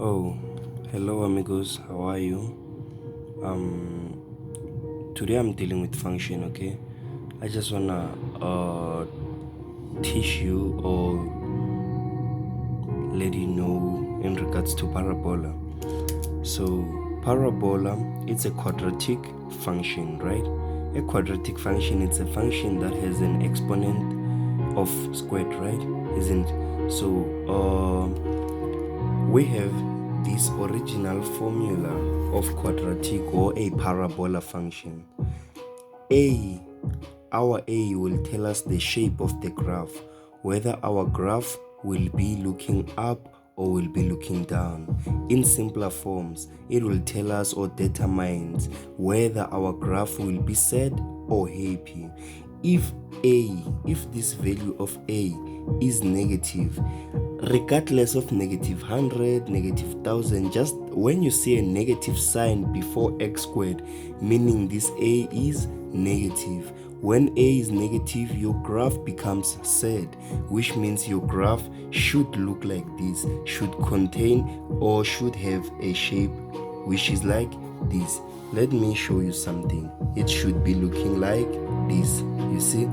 Oh, hello amigos, how are you? Today I'm dealing with function, okay? I just wanna teach you or let you know in regards to parabola. So parabola, it's a quadratic function, right? A quadratic function, it's a function that has an exponent of squared, right? Isn't it? So we have this original formula of quadratic or a parabola function. A, our A will tell us the shape of the graph, whether our graph will be looking up or will be looking down. In simpler forms, it will tell us or determines whether our graph will be sad or happy. If this value of A is negative, regardless of negative 100, negative 1000, just when you see a negative sign before x squared, meaning this A is negative. When A is negative, your graph becomes sad, which means your graph should look like this, should contain or should have a shape which is like this. Let me show you something. It should be looking like this, you see.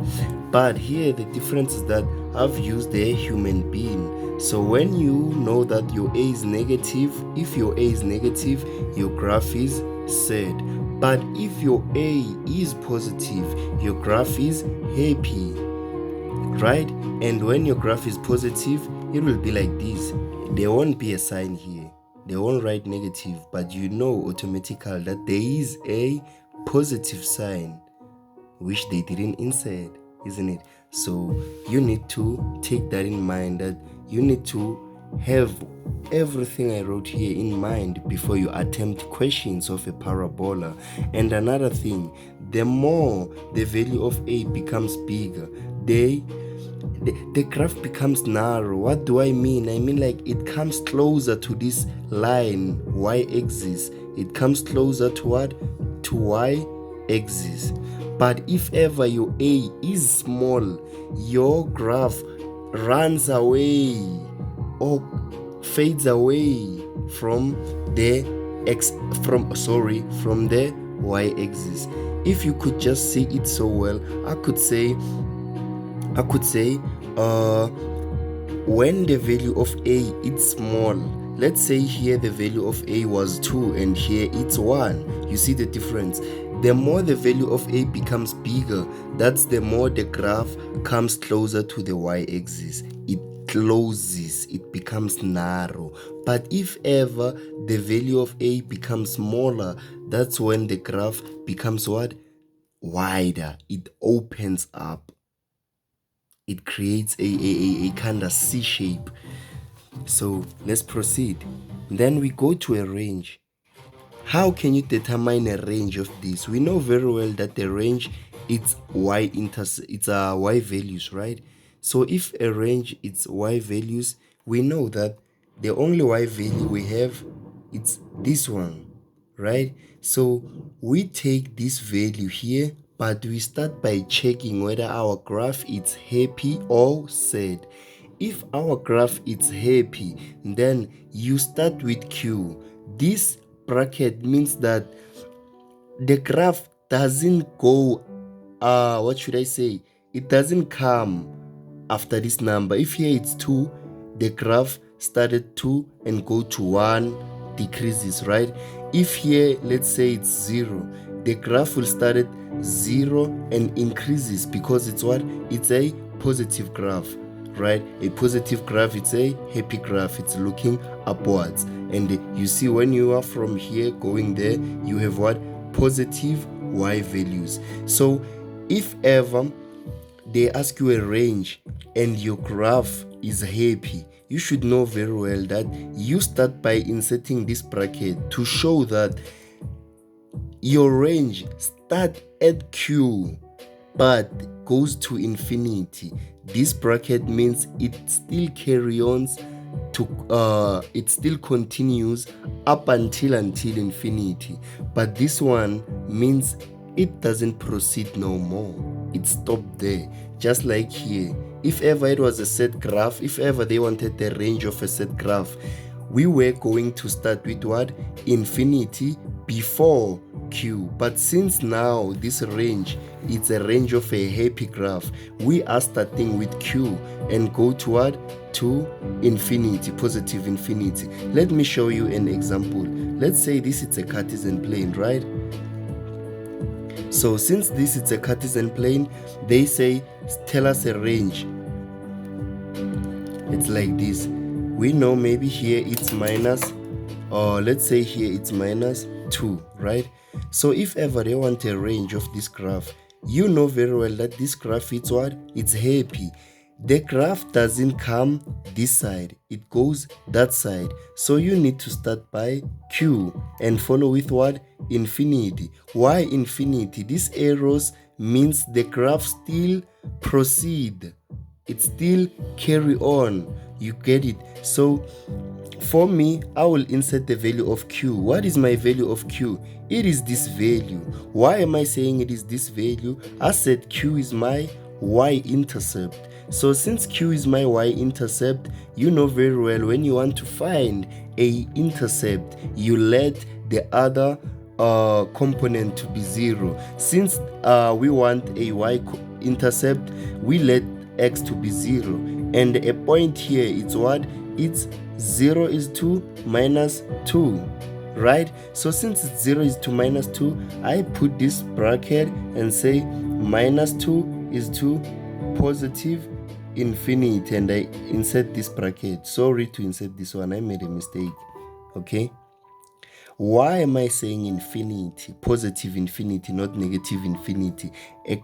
But here the difference is that I've used a human being. So when you know that your A is negative, if your A is negative, your graph is sad. But if your A is positive, your graph is happy, right? And when your graph is positive, it will be like this. There won't be a sign here. They won't write negative, but you know automatically that there is a positive sign which they didn't insert, isn't it? So you need to take that in mind, that you need to have everything I wrote here in mind before you attempt questions of a parabola. And another thing, the more the value of A becomes bigger, the graph becomes narrow. What do I mean? I mean, like, it comes closer to this line y-axis. It comes closer to what? To y-axis. But if ever your A is small, your graph runs away or fades away from the from the y-axis. If you could just see it so well, I could say when the value of A is small, let's say here the value of A was 2 and here it's 1. You see the difference? The more the value of A becomes bigger, that's the more the graph comes closer to the y-axis. It closes, it becomes narrow. But if ever the value of A becomes smaller, that's when the graph becomes what? Wider. It opens up. It creates a kind of C shape. So let's proceed. Then we go to a range. How can you determine a range of this? We know very well that the range it's y values, right? So if a range it's y values, we know that the only y value we have it's this one, right? So we take this value here, but we start by checking whether our graph is happy or sad. If our graph is happy, then you start with Q. This bracket means that the graph doesn't go, what should I say? It doesn't come after this number. If here it's 2, the graph started 2 and go to 1, decreases, right? If here, let's say it's 0, the graph will start at 0 and increases because it's what? It's a positive graph, right? A positive graph, it's a happy graph. It's looking upwards. And you see when you are from here going there, you have what? Positive y values. So if ever they ask you a range and your graph is happy, you should know very well that you start by inserting this bracket to show that your range start at Q but goes to infinity. This bracket means it still carries on to it still continues up until infinity, but this one means it doesn't proceed no more. It stopped there. Just like here, if ever it was a set graph, if ever they wanted the range of a set graph, we were going to start with what? Infinity before q, but since now this range, it's a range of a happy graph, we are starting with q and go toward to infinity, positive infinity. Let me show you an example. Let's say this is a Cartesian plane, right? So since this is a Cartesian plane, they say tell us a range. It's like this. We know maybe here it's minus, or let's say here it's minus 2, right? So if ever they want a range of this graph, you know very well that this graph is what? It's happy. The graph doesn't come this side, it goes that side. So you need to start by q and follow with what? Infinity. Why infinity? These arrows means the graph still proceed, it still carry on. You get it? So for me, I will insert the value of q. What is my value of q? It is this value. Why am I saying it is this value? I said q is my y-intercept. So since q is my y-intercept, you know very well when you want to find a intercept, you let the other component to be 0. Since we want a y-intercept, we let x to be 0. And a point here, it's what? It's 0 is to minus 2, right? So since it's 0 is to minus 2, I put this bracket and say minus 2 is to positive infinity, and I insert this bracket. Sorry to insert this one, I made a mistake. Okay, why am I saying infinity, positive infinity, not negative infinity? A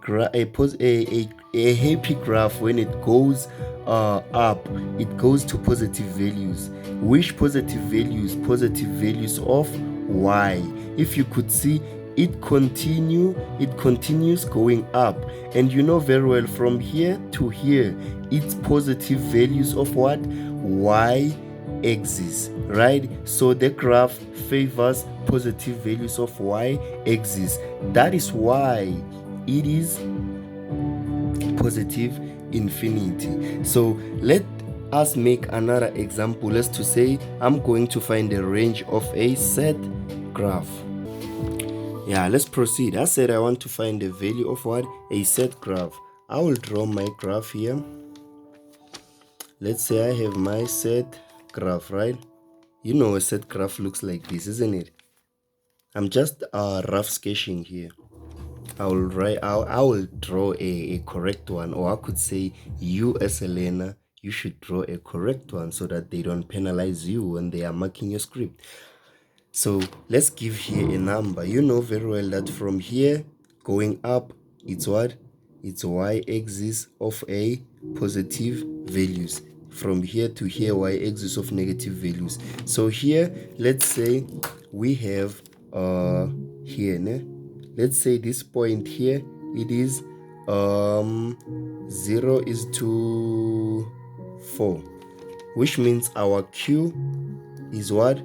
happy graph, when it goes up, it goes to positive values. Which positive values? Positive values of y. If you could see, it continues going up, and you know very well from here to here, it's positive values of what? Y axis, right? So the graph favors positive values of y axis. That is why it is positive infinity. So let us make another example. Let's to say I'm going to find the range of a set graph. Yeah, let's proceed. I said I want to find the value of what? A set graph. I will draw my graph here. Let's say I have my set graph, right? You know a set graph looks like this, isn't it? I'm just rough sketching here. I will draw a correct one, or I could say you as a learner, you should draw a correct one so that they don't penalize you when they are marking your script. So let's give here a number. You know very well that from here going up, it's what? It's y-axis of a positive values. From here to here, y-axis of negative values. So here, let's say we have here, ne? Let's say this point here, it is 0 is to 4, which means our q is what?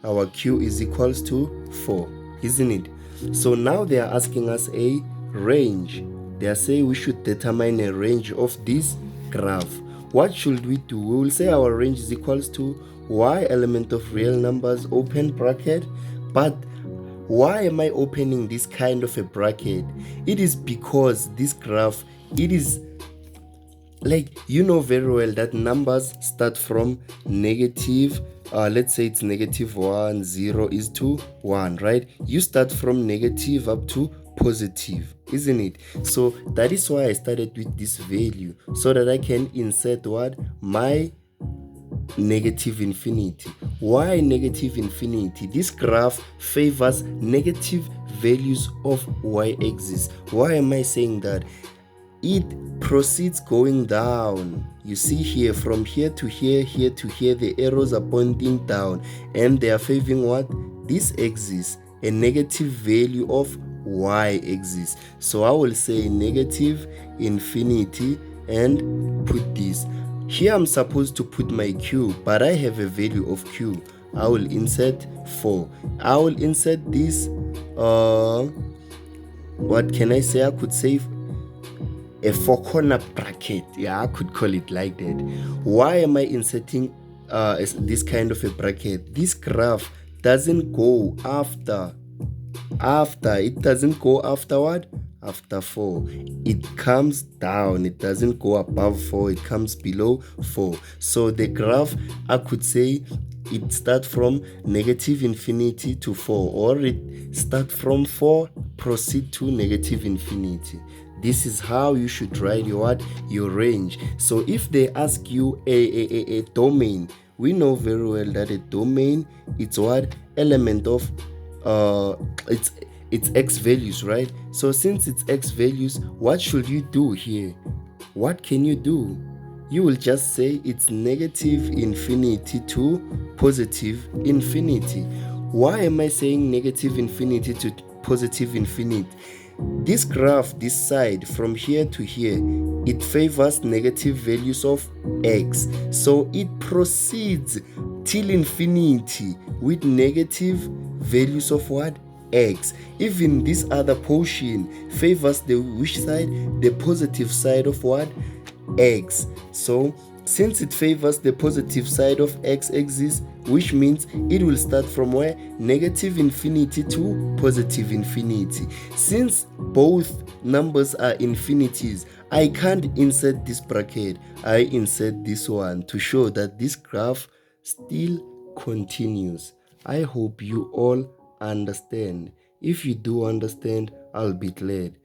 Our q is equals to 4, isn't it? So now they are asking us a range. They are saying we should determine a range of this graph. What should we do? We will say our range is equals to y element of real numbers, open bracket. But why am I opening this kind of a bracket? It is because this graph, it is like, you know very well that numbers start from negative, let's say it's negative 1, 0 is to 1, right? You start from negative up to positive, isn't it? So that is why I started with this value, so that I can insert what? My negative infinity. Why negative infinity? This graph favors negative values of y-axis. Why am I saying that? It proceeds going down. You see here, from here to here, here to here, the arrows are pointing down, and they are favoring what? This axis, a negative value of y-axis. So I will say negative infinity and put this. Here I'm supposed to put my q, but I have a value of q. I will insert 4. I will insert this, what can I say? I could say a 4-corner bracket. Yeah, I could call it like that. Why am I inserting this kind of a bracket, this graph doesn't go after it doesn't go afterward after 4. It comes down, it doesn't go above 4, it comes below 4. So the graph, I could say, it start from negative infinity to 4, or it start from 4 proceed to negative infinity. This is how you should write your range. So if they ask you a domain, we know very well that a domain, it's what element of it's x values, right? So since it's x values, what should you do here? What can you do? You will just say it's negative infinity to positive infinity. Why am I saying negative infinity to positive infinity? This graph, this side from here to here, it favors negative values of x. So it proceeds till infinity with negative values of what? X. Even this other portion favors the which side? The positive side of what? X. So since it favors the positive side of x-axis, which means it will start from where? Negative infinity to positive infinity. Since both numbers are infinities, I can't insert this bracket. I insert this one to show that this graph still continues. I hope you all understand. If you do understand, I'll be glad.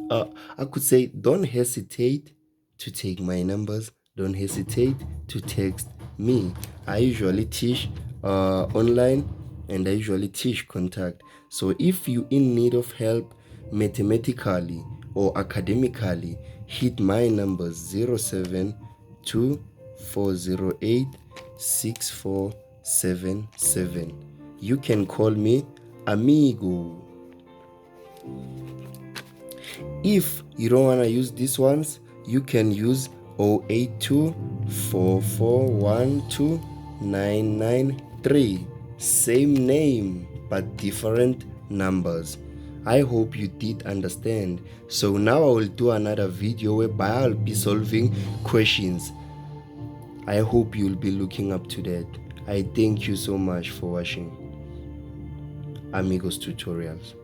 I could say, don't hesitate to take my numbers. Don't hesitate to text me. I usually teach online, and I usually teach contact. So if you in need of help mathematically or academically, hit my numbers 072-408-6477. You can call me amigo. If you don't want to use these ones, you can use 082-4412-993. Same name but different numbers. I hope you did understand. So now I will do another video whereby I'll be solving questions. I hope you'll be looking up to that. I thank you so much for watching Amigos Tutorials.